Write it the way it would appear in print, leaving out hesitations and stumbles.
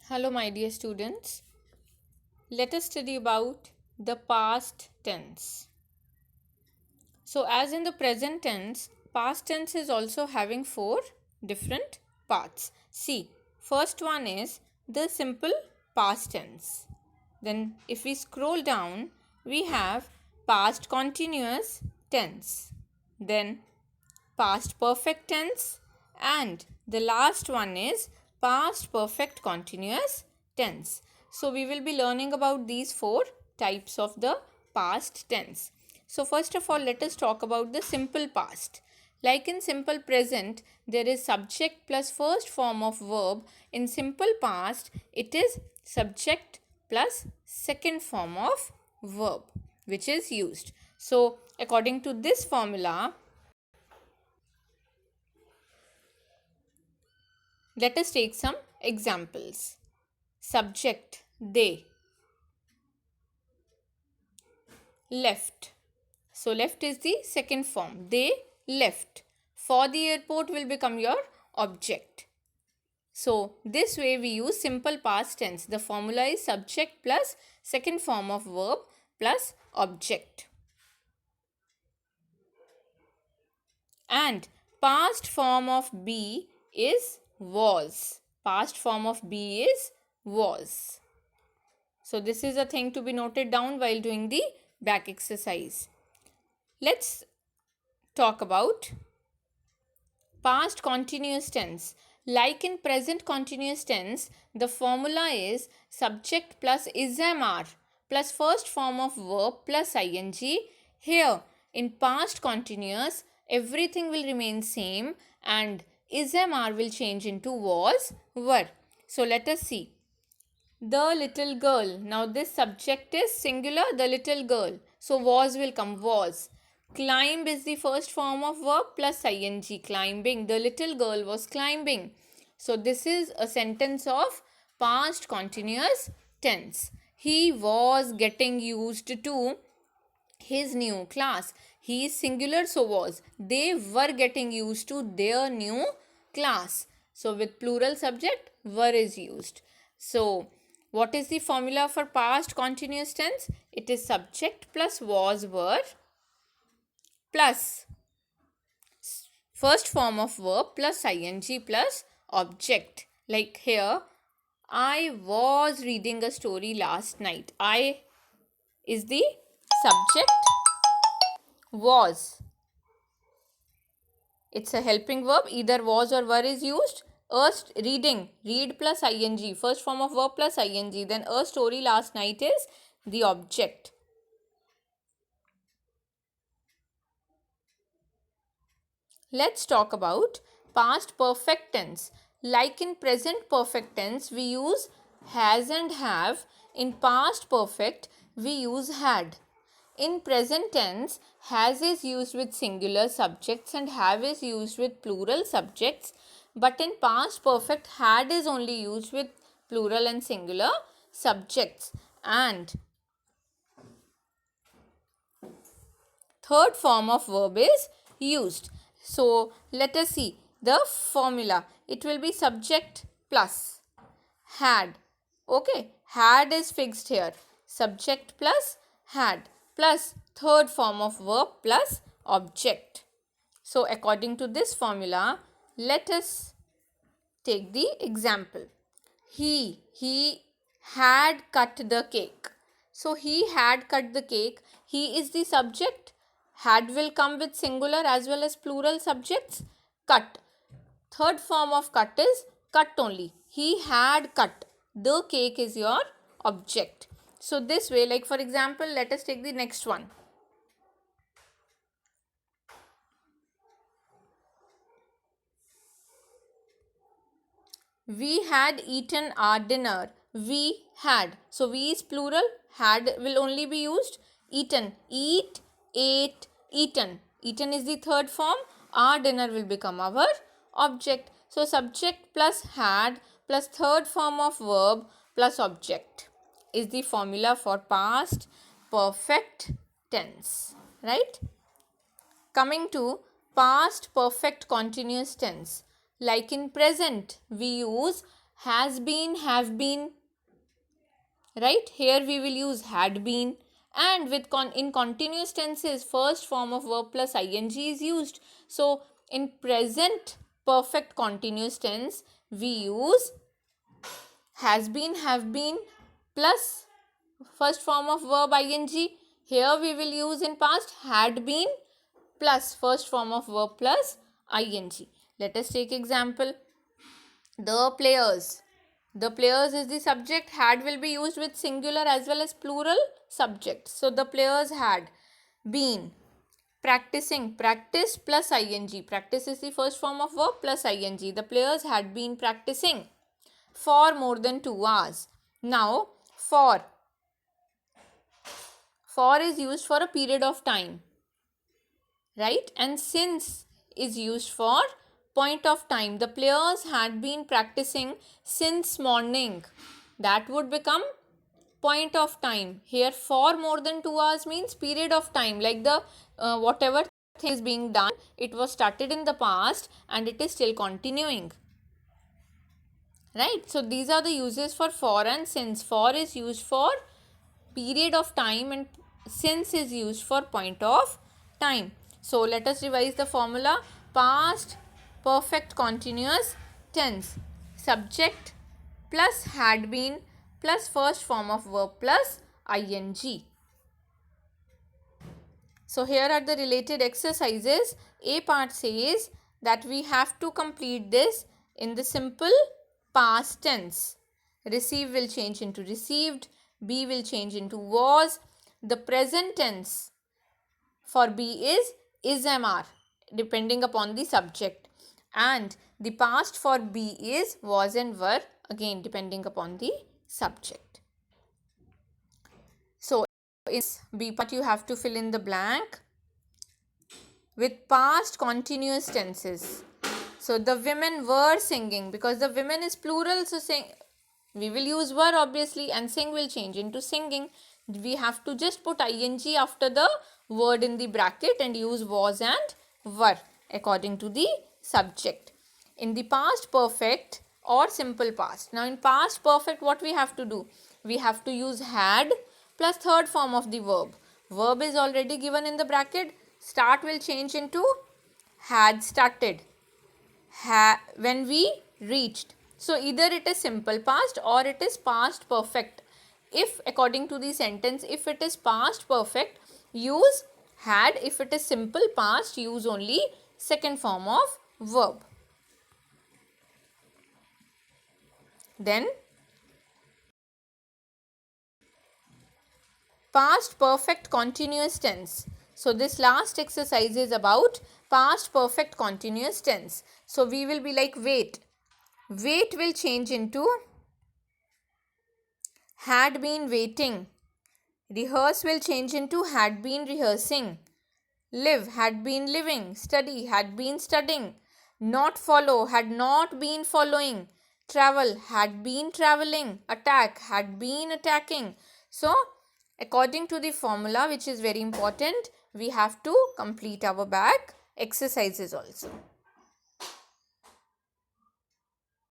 Hello, my dear students. Let us study about the past tense. So, as in the present tense, past tense is also having four different parts. See, first one is the simple past tense. Then, if we scroll down, we have past continuous tense. Then, past perfect tense, and the last one is past perfect continuous tense. So we will be learning about these four types of the past tense. So first of all, let us talk about the simple past. Like in simple present, there is subject plus first form of verb. In simple past, it is subject plus second form of verb which is used. So according to this formula, let us take some examples. Subject, they. Left. So left is the second form. They left. For the airport will become your object. So this way we use simple past tense. The formula is subject plus second form of verb plus object. And past form of be is was. Past form of be is was. So this is a thing to be noted down while doing the back exercise. Let's talk about past continuous tense. Like in present continuous tense, the formula is subject plus is-am-are plus first form of verb plus ing. Here in past continuous, everything will remain same and is-am-are will change into was, were. So let us see. The little girl. Now this subject is singular, the little girl. So was will come, was. Climb is the first form of verb plus ing, climbing. The little girl was climbing. So this is a sentence of past continuous tense. He was getting used to his new class. He is singular, so was. They were getting used to their new class. So with plural subject, were is used. So what is the formula for past continuous tense? It is subject plus was, were plus first form of verb plus ing plus object. Like here, I was reading a story last night. I is the subject, was. It's a helping verb, either was or were is used. Reading, read plus ing, first form of verb plus ing. Then a story last night is the object. Let's talk about past perfect tense. Like in present perfect tense, we use has and have. In past perfect, we use had. In present tense, has is used with singular subjects and have is used with plural subjects. But in past perfect, had is only used with plural and singular subjects. And third form of verb is used. So let us see the formula. It will be subject plus had. Okay, had is fixed here. Subject plus had plus third form of verb plus object. So according to this formula, let us take the example. He had cut the cake. So he had cut the cake. He is the subject. Had will come with singular as well as plural subjects. Cut. Third form of cut is cut only. He had cut. The cake is your object. So this way, like for example, let us take the next one. We had eaten our dinner. We had. So we is plural. Had will only be used. Eaten. Eat, ate, eaten. Eaten is the third form. Our dinner will become our object. So subject plus had plus third form of verb plus object is the formula for past perfect tense. Right? Coming to past perfect continuous tense. Like in present, we use has been, have been, right? Here we will use had been. And with in continuous tenses, first form of verb plus ing is used. So in present perfect continuous tense, we use has been, have been plus first form of verb ing. Here we will use in past had been plus first form of verb plus ing. Let us take example. The players. The players is the subject. Had will be used with singular as well as plural subject. So the players had been practicing. Practice plus ing. Practice is the first form of verb plus ing. The players had been practicing for more than 2 hours. Now for is used for a period of time, right? And since is used for point of time. The players had been practicing since morning. That would become point of time. Here for more than 2 hours means period of time, like the whatever thing is being done, it was started in the past and it is still continuing, right? So these are the uses for and since. For is used for period of time and since is used for point of time. So let us revise the formula. Past perfect continuous tense, subject plus had been plus first form of verb plus ing. So here are the related exercises. A part says that we have to complete this in the simple past tense. Receive will change into received. Be will change into was. The present tense for be is MR depending upon the subject. And the past for be is was and were, again depending upon the subject. So in B part you have to fill in the blank with past continuous tenses. So the women were singing, because the women is plural, so sing, we will use were obviously, and sing will change into singing. We have to just put ing after the word in the bracket and use was and were according to the subject. In the past perfect or simple past. Now in past perfect, what we have to do? We have to use had plus third form of the verb. Verb is already given in the bracket. Start will change into had started. When we reached. So either it is simple past or it is past perfect. If according to the sentence, if it is past perfect, use had. If it is simple past, use only second form of verb. Then past perfect continuous tense. So this last exercise is about past perfect continuous tense. So we will be like wait. Wait will change into had been waiting. Rehearse will change into had been rehearsing. Live had been living. Study had been studying. Not follow had not been following. Travel had been traveling. Attack had been attacking. So according to the formula, which is very important, we have to complete our back exercises also.